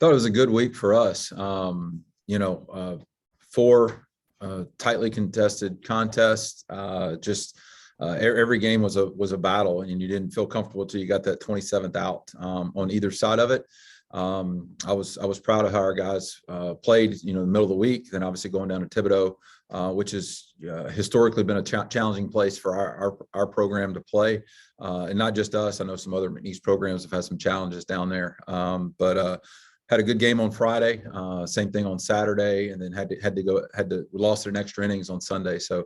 Thought it was a good week for us. Four tightly contested contests. Every game was a battle, and you didn't feel comfortable until you got that 27th out on either side of it. I was proud of how our guys played, in the middle of the week. Then obviously going down to Thibodaux, which has historically been a challenging place for our program to play, and not just us. I know some other McNeese programs have had some challenges down there, but had a good game on Friday. Same thing on Saturday, and then we lost their extra innings on Sunday. So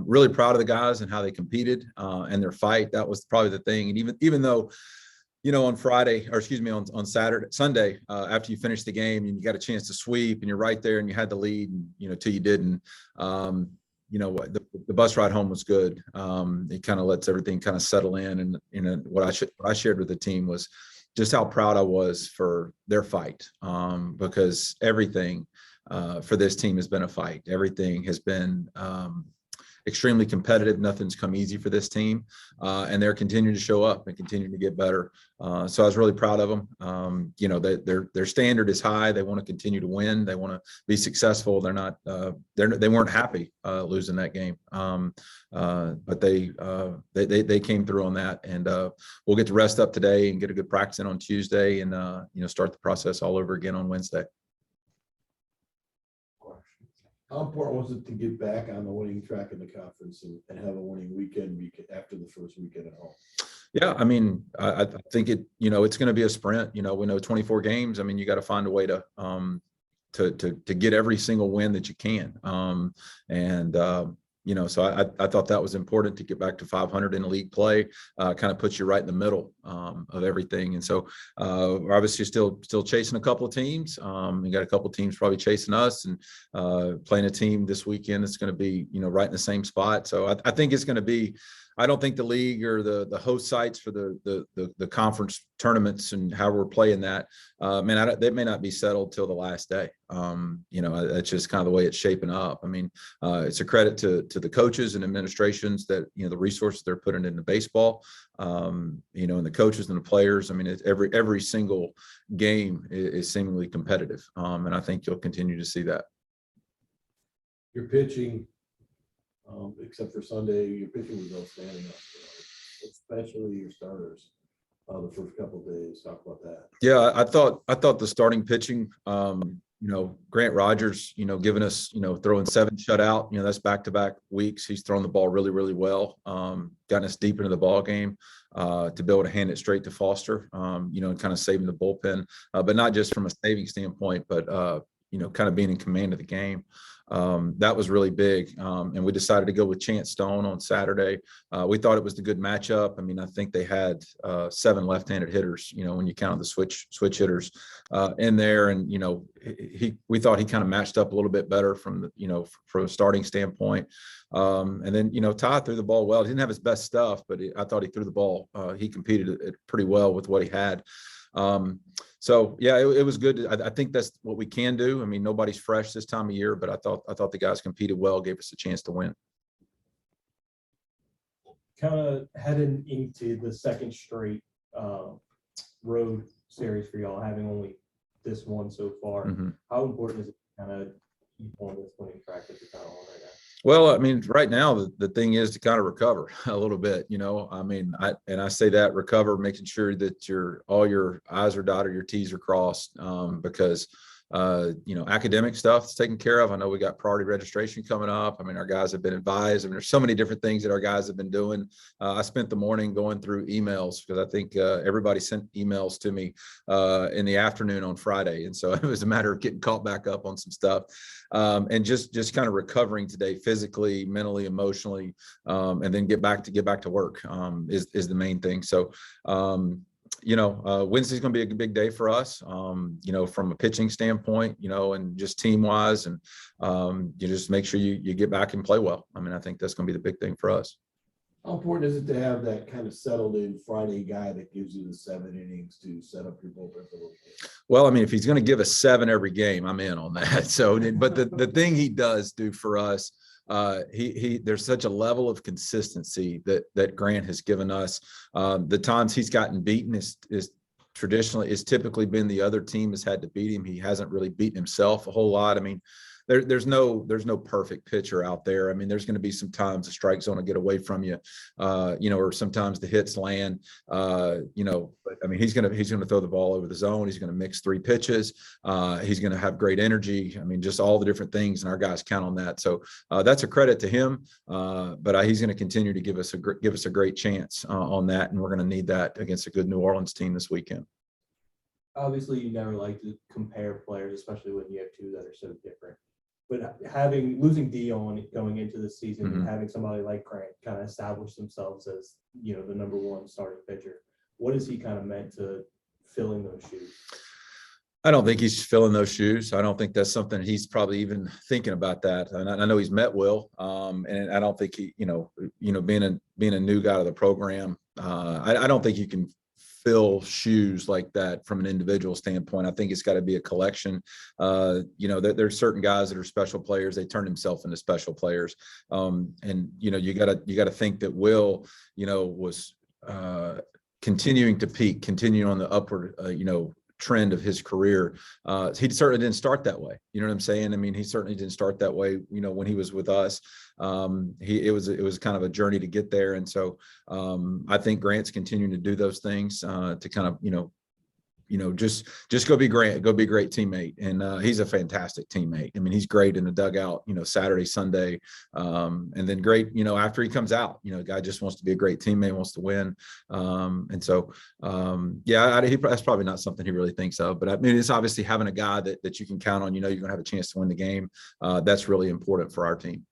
really proud of the guys and how they competed and their fight. That was probably the thing. And even though, on Friday, or excuse me, on Sunday, after you finish the game and you got a chance to sweep and you're right there and you had the lead, and, till you didn't, the bus ride home was good. It kind of lets everything kind of settle in. And what I shared with the team was just how proud I was for their fight, because everything for this team has been a fight. Everything has been extremely competitive. Nothing's come easy for this team, and they're continuing to show up and continuing to get better. So I was really proud of them. Their standard is high. They want to continue to win. They want to be successful. They're not. They weren't happy losing that game, but they came through on that, and we'll get to rest up today and get a good practice in on Tuesday, and start the process all over again on Wednesday. How important was it to get back on the winning track in the conference and have a winning weekend after the first weekend at home? Yeah, I mean, I think it's going to be a sprint. We know 24 games. I mean, you got to find a way to get every single win that you can. So I thought that was important to get back to 500 in league play. Kind of puts you right in the middle of everything. And so we're obviously still chasing a couple of teams. We got a couple of teams probably chasing us, and playing a team this weekend that's going to be right in the same spot. So I think it's going to be. I don't think the league or the host sites for the conference tournaments and how we're playing that, they may not be settled till the last day. That's just kind of the way it's shaping up. I mean, it's a credit to the coaches and administrations that, the resources they're putting into baseball, and the coaches and the players. I mean, every single game is seemingly competitive. And I think you'll continue to see that. Your pitching, except for Sunday, your pitching was outstanding, especially your starters. The first couple of days, talk about that. Yeah, I thought the starting pitching, Grant Rogers, giving us, throwing 7 shutout, that's back-to-back weeks. He's thrown the ball really, really well, gotten us deep into the ball game, to be able to hand it straight to Foster, and kind of saving the bullpen, but not just from a saving standpoint, but, kind of being in command of the game. That was really big. And we decided to go with Chance Stone on Saturday. We thought it was the good matchup. I mean, I think they had 7 left-handed hitters, when you count the switch hitters in there. And, we thought he kind of matched up a little bit better from from a starting standpoint. And then, Ty threw the ball well. He didn't have his best stuff, but I thought he threw the ball. He competed it pretty well with what he had. So yeah, it was good. I think that's what we can do. I mean, nobody's fresh this time of year, but I thought the guys competed well, gave us a chance to win. Kind of heading into the second straight road series for y'all, having only this one so far. Mm-hmm. How important is it to kind of keep on this winning track that you're kind of on right now? Well, I mean, right now the thing is to kind of recover a little bit, I mean, I say that recover, making sure that all your I's are dotted, your T's are crossed, because academic stuff is taken care of. I know we got priority registration coming up. I mean, our guys have been advised. I mean, there's so many different things that our guys have been doing. I spent the morning going through emails because I think everybody sent emails to me in the afternoon on Friday. And so it was a matter of getting caught back up on some stuff, and just kind of recovering today, physically, mentally, emotionally, and then get back to work is the main thing. So, Wednesday's going to be a big day for us, from a pitching standpoint, and just team wise, and you just make sure you get back and play well. I mean, I think that's going to be the big thing for us. How important is it to have that kind of settled in Friday guy that gives you the 7 innings to set up your bullpen for the weekend? Well, I mean, if he's going to give us 7 every game, I'm in on that. So, but the thing he does do for us, there's such a level of consistency that Grant has given us. The times he's gotten beaten is traditionally, it's typically been the other team has had to beat him. He hasn't really beaten himself a whole lot. I mean, there's no perfect pitcher out there. I mean, there's going to be some times the strike zone will get away from you, or sometimes the hits land, but I mean, he's going to throw the ball over the zone. He's going to mix 3 pitches. He's going to have great energy. I mean, just all the different things, and our guys count on that. So that's a credit to him. But he's going to continue to give us a great chance on that, and we're going to need that against a good New Orleans team this weekend. Obviously, you never like to compare players, especially when you have 2 that are so different. But losing Dion going into the season and having somebody like Grant kind of establish themselves as, the number 1 starting pitcher, what has he kind of meant to filling those shoes? I don't think he's filling those shoes. I don't think that's something he's probably even thinking about that. And I know he's met Will, and I don't think he, being a new guy to the program, I don't think you can fill shoes like that from an individual standpoint. I think it's got to be a collection. There's certain guys that are special players. They turn themselves into special players. And you got to think that Will, was continuing to peak, continuing on the upward, trend of his career. He certainly didn't start that way. You know what I'm saying? I mean, he certainly didn't start that way, when he was with us. It was kind of a journey to get there. And so I think Grant's continuing to do those things to kind of, just go be Grant, go be a great teammate. And he's a fantastic teammate. I mean, he's great in the dugout, Saturday, Sunday. And then great, after he comes out, guy just wants to be a great teammate, wants to win. And so, that's probably not something he really thinks of, but I mean, it's obviously having a guy that you can count on, you're going to have a chance to win the game. That's really important for our team.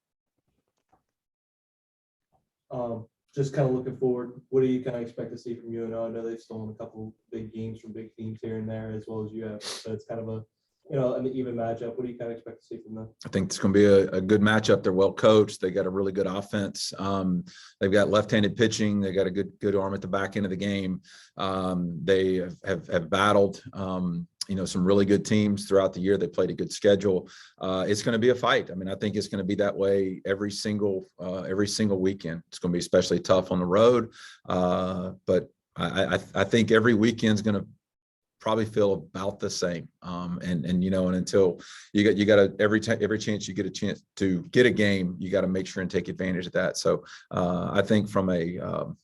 Just kind of looking forward, what do you kind of expect to see from UNO? I know they've stolen a couple big games from big teams here and there, as well as you have. So it's kind of an even matchup. What do you kind of expect to see from them? I think it's going to be a good matchup. They're well coached. They got a really good offense. They've got left-handed pitching. They got a good arm at the back end of the game. They have battled, some really good teams throughout the year. They played a good schedule. It's going to be a fight. I mean, I think it's going to be that way every single weekend. It's going to be especially tough on the road. But I think every weekend's going to probably feel about the same. And until you got to every chance you get a chance to get a game, you got to make sure and take advantage of that. So I think from a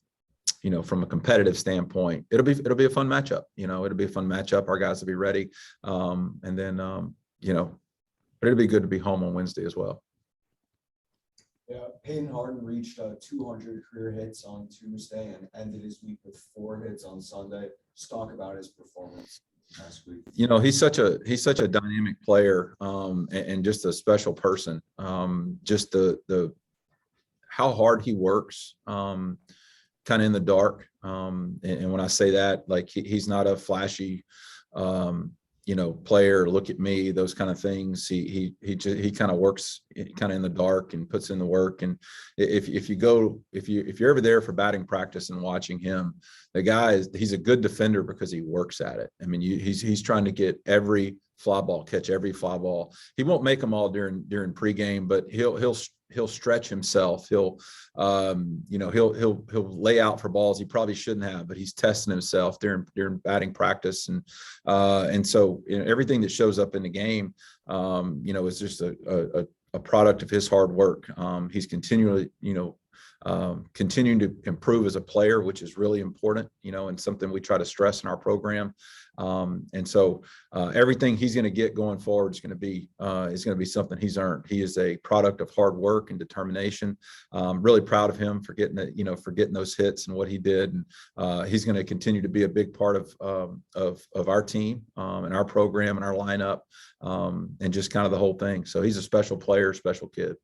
competitive standpoint, it'll be a fun matchup. It'll be a fun matchup. Our guys will be ready. But it'll be good to be home on Wednesday as well. Yeah, Peyton Harden reached 200 career hits on Tuesday and ended his week with 4 hits on Sunday. Just talk about his performance last week. He's such a dynamic player, and just a special person. Just the how hard he works, kind of in the dark. And when I say that, like he's not a flashy, player, look at me, those kind of things. He kind of works kind of in the dark and puts in the work. And if you're ever there for batting practice and watching him, the guy he's a good defender because he works at it. I mean, he's trying to get every fly ball, catch every fly ball. He won't make them all during pregame, but he'll stretch himself. He'll lay out for balls he probably shouldn't have, but he's testing himself during batting practice. And so everything that shows up in the game, is just a product of his hard work. He's continually, continuing to improve as a player, which is really important, and something we try to stress in our program. And so everything he's going to get going forward is going to be something he's earned. He is a product of hard work and determination. Really proud of him for getting those hits and what he did. And he's going to continue to be a big part of our team and our program and our lineup, and just kind of the whole thing. So he's a special player, special kid.